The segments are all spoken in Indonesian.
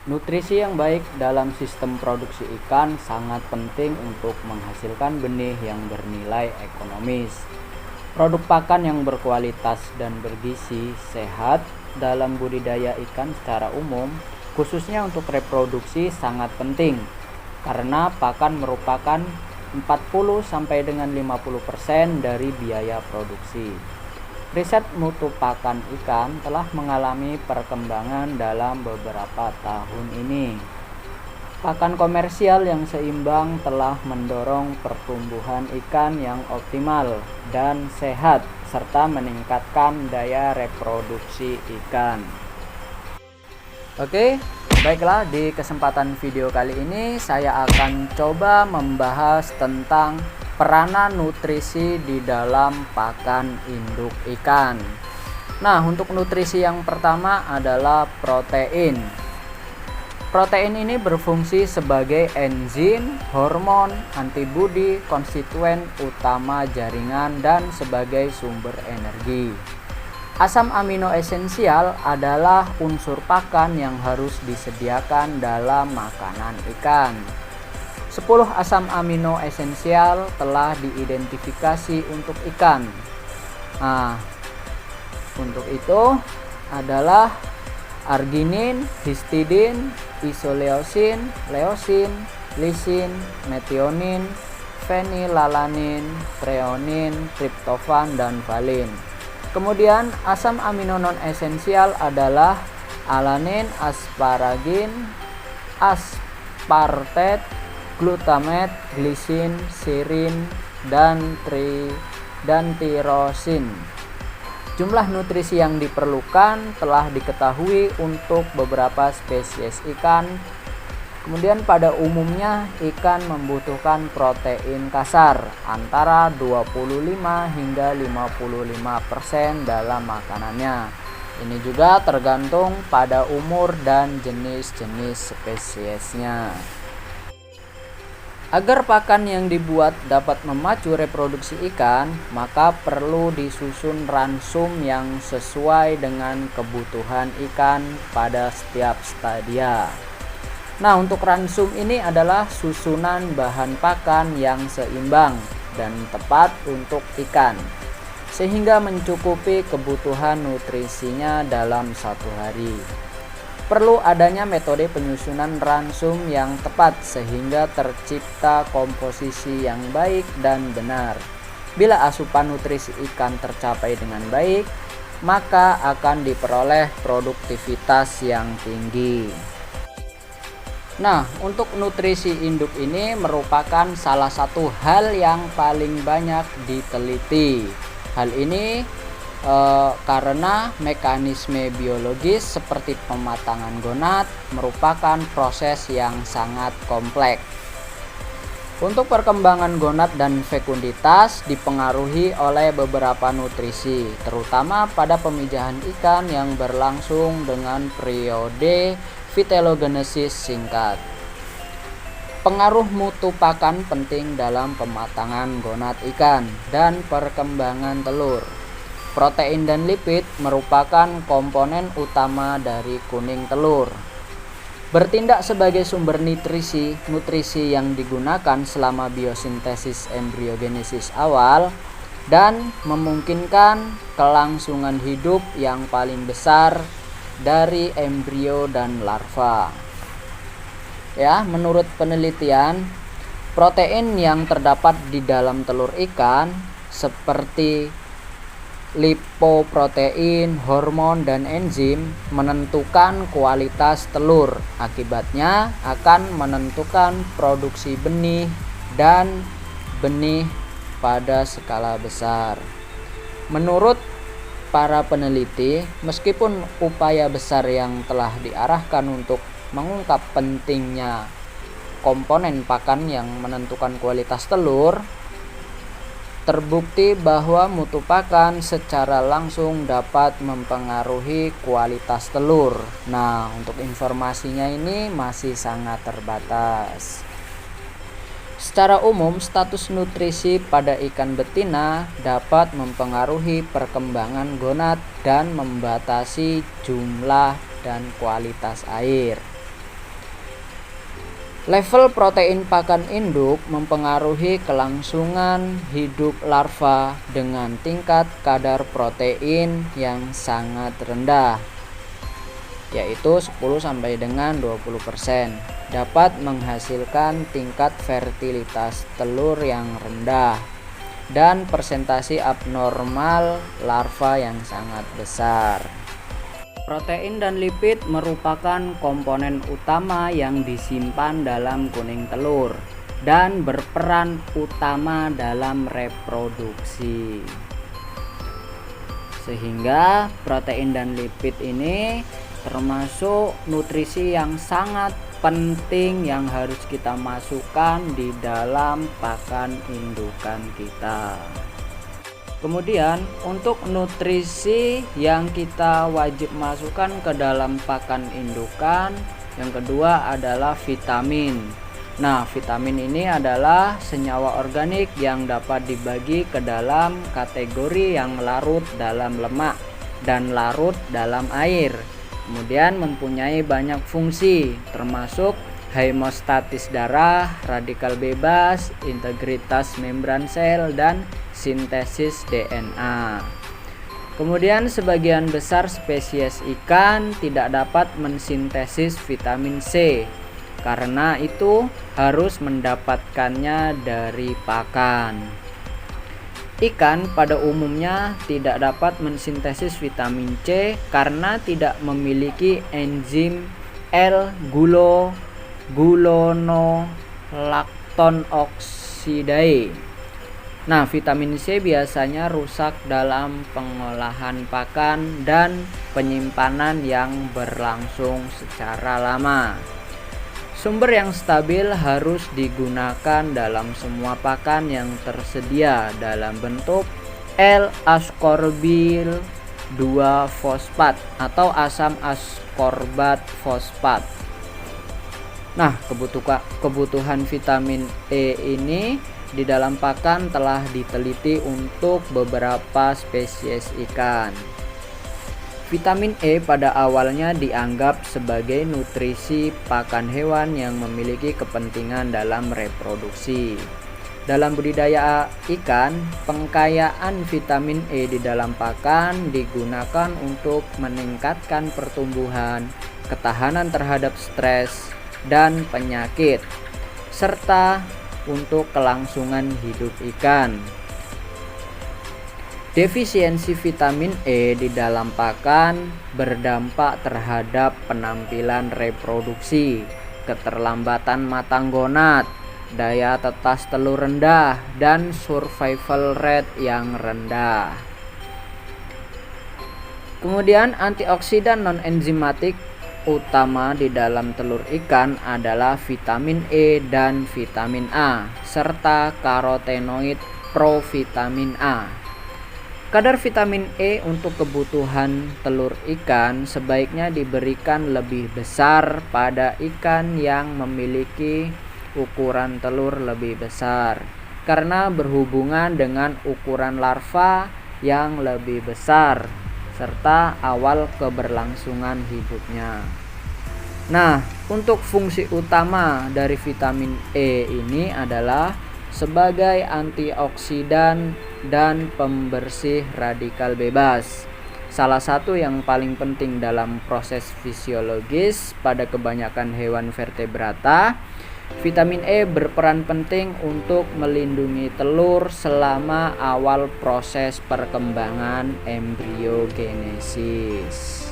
Nutrisi yang baik dalam sistem produksi ikan sangat penting untuk menghasilkan benih yang bernilai ekonomis. Produk pakan yang berkualitas dan bergizi sehat dalam budidaya ikan secara umum, khususnya untuk reproduksi, sangat penting karena pakan merupakan 40 sampai dengan 50% dari biaya produksi. Riset mutu pakan ikan telah mengalami perkembangan dalam beberapa tahun ini. Pakan komersial yang seimbang telah mendorong pertumbuhan ikan yang optimal dan sehat serta meningkatkan daya reproduksi ikan. Oke, baiklah, di kesempatan video kali ini saya akan coba membahas tentang peranan nutrisi di dalam pakan induk ikan. Nah, untuk nutrisi yang pertama adalah protein. Protein ini berfungsi sebagai enzim, hormon, antibodi, konstituen utama jaringan, dan sebagai sumber energi. Asam amino esensial adalah unsur pakan yang harus disediakan dalam makanan ikan. 10 asam amino esensial telah diidentifikasi untuk ikan. Nah, untuk itu adalah arginin, histidin, isoleusin, leusin, lisin, metionin, fenilalanin, treonin, triptofan, dan valin. Kemudian asam amino non esensial adalah alanin, asparagin, aspartate, glutamat, glisin, sirin, dan tirosin. Jumlah nutrisi yang diperlukan telah diketahui untuk beberapa spesies ikan. Kemudian pada umumnya ikan membutuhkan protein kasar antara 25 hingga 55% dalam makanannya. Ini juga tergantung pada umur dan jenis-jenis spesiesnya. Agar pakan yang dibuat dapat memacu reproduksi ikan, maka perlu disusun ransum yang sesuai dengan kebutuhan ikan pada setiap stadia. Nah, untuk ransum ini adalah susunan bahan pakan yang seimbang dan tepat untuk ikan, sehingga mencukupi kebutuhan nutrisinya dalam satu hari. Perlu adanya metode penyusunan ransum yang tepat sehingga tercipta komposisi yang baik dan benar. Bila asupan nutrisi ikan tercapai dengan baik, maka akan diperoleh produktivitas yang tinggi. Nah, untuk nutrisi induk ini merupakan salah satu hal yang paling banyak diteliti. Hal ini karena mekanisme biologis seperti pematangan gonad merupakan proses yang sangat kompleks. Untuk perkembangan gonad dan fekunditas dipengaruhi oleh beberapa nutrisi, terutama pada pemijahan ikan yang berlangsung dengan periode vitelogenesis singkat. Pengaruh mutu pakan penting dalam pematangan gonad ikan dan perkembangan telur. Protein dan lipid merupakan komponen utama dari kuning telur. Bertindak sebagai sumber nutrisi yang digunakan selama biosintesis embriogenesis awal dan memungkinkan kelangsungan hidup yang paling besar dari embrio dan larva. Ya, menurut penelitian, protein yang terdapat di dalam telur ikan seperti lipoprotein, hormon, dan enzim menentukan kualitas telur. Akibatnya akan menentukan produksi benih dan benih pada skala besar. Menurut para peneliti, meskipun upaya besar yang telah diarahkan untuk mengungkap pentingnya komponen pakan yang menentukan kualitas telur, terbukti bahwa mutu pakan secara langsung dapat mempengaruhi kualitas telur. Nah, untuk informasinya ini masih sangat terbatas. Secara umum, status nutrisi pada ikan betina dapat mempengaruhi perkembangan gonad dan membatasi jumlah dan kualitas air. Level protein pakan induk mempengaruhi kelangsungan hidup larva dengan tingkat kadar protein yang sangat rendah, yaitu 10 sampai dengan 20%, dapat menghasilkan tingkat fertilitas telur yang rendah dan persentase abnormal larva yang sangat besar. Protein dan lipid merupakan komponen utama yang disimpan dalam kuning telur dan berperan utama dalam reproduksi. Sehingga protein dan lipid ini termasuk nutrisi yang sangat penting yang harus kita masukkan di dalam pakan indukan kita. Kemudian untuk nutrisi yang kita wajib masukkan ke dalam pakan indukan, yang kedua adalah vitamin. Nah, vitamin ini adalah senyawa organik yang dapat dibagi ke dalam kategori yang larut dalam lemak dan larut dalam air. Kemudian mempunyai banyak fungsi, termasuk hemostatis darah, radikal bebas, integritas membran sel, dan sintesis DNA. Kemudian sebagian besar spesies ikan tidak dapat mensintesis vitamin C, karena itu harus mendapatkannya dari pakan. Ikan pada umumnya tidak dapat mensintesis vitamin C karena tidak memiliki enzim L-gulonolactone oksidase. Nah, vitamin C biasanya rusak dalam pengolahan pakan dan penyimpanan yang berlangsung secara lama. Sumber yang stabil harus digunakan dalam semua pakan yang tersedia dalam bentuk L-ascorbil 2-fosfat atau asam askorbat fosfat. Nah, kebutuhan vitamin E ini di dalam pakan telah diteliti untuk beberapa spesies ikan. Vitamin E pada awalnya dianggap sebagai nutrisi pakan hewan yang memiliki kepentingan dalam reproduksi. Dalam budidaya ikan, pengkayaan vitamin E di dalam pakan digunakan untuk meningkatkan pertumbuhan, ketahanan terhadap stres dan penyakit, serta untuk kelangsungan hidup ikan. Defisiensi vitamin E di dalam pakan berdampak terhadap penampilan reproduksi, keterlambatan matang gonad, daya tetas telur rendah, dan survival rate yang rendah. Kemudian antioksidan non-enzimatik utama di dalam telur ikan adalah vitamin E dan vitamin A, serta karotenoid provitamin A. Kadar vitamin E untuk kebutuhan telur ikan sebaiknya diberikan lebih besar pada ikan yang memiliki ukuran telur lebih besar, karena berhubungan dengan ukuran larva yang lebih besar serta awal keberlangsungan hidupnya. Nah, untuk fungsi utama dari vitamin E ini adalah sebagai antioksidan dan pembersih radikal bebas. Salah satu yang paling penting dalam proses fisiologis pada kebanyakan hewan vertebrata, vitamin E berperan penting untuk melindungi telur selama awal proses perkembangan embriogenesis.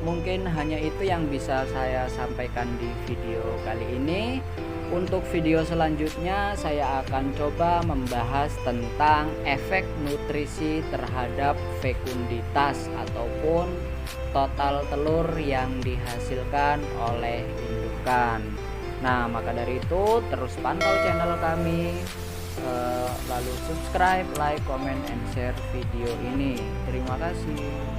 Mungkin hanya itu yang bisa saya sampaikan di video kali ini. Untuk video selanjutnya saya akan coba membahas tentang efek nutrisi terhadap fekunditas ataupun total telur yang dihasilkan oleh indukan. Nah, maka dari itu terus pantau channel kami, lalu subscribe, like, comment, and share video ini. Terima kasih.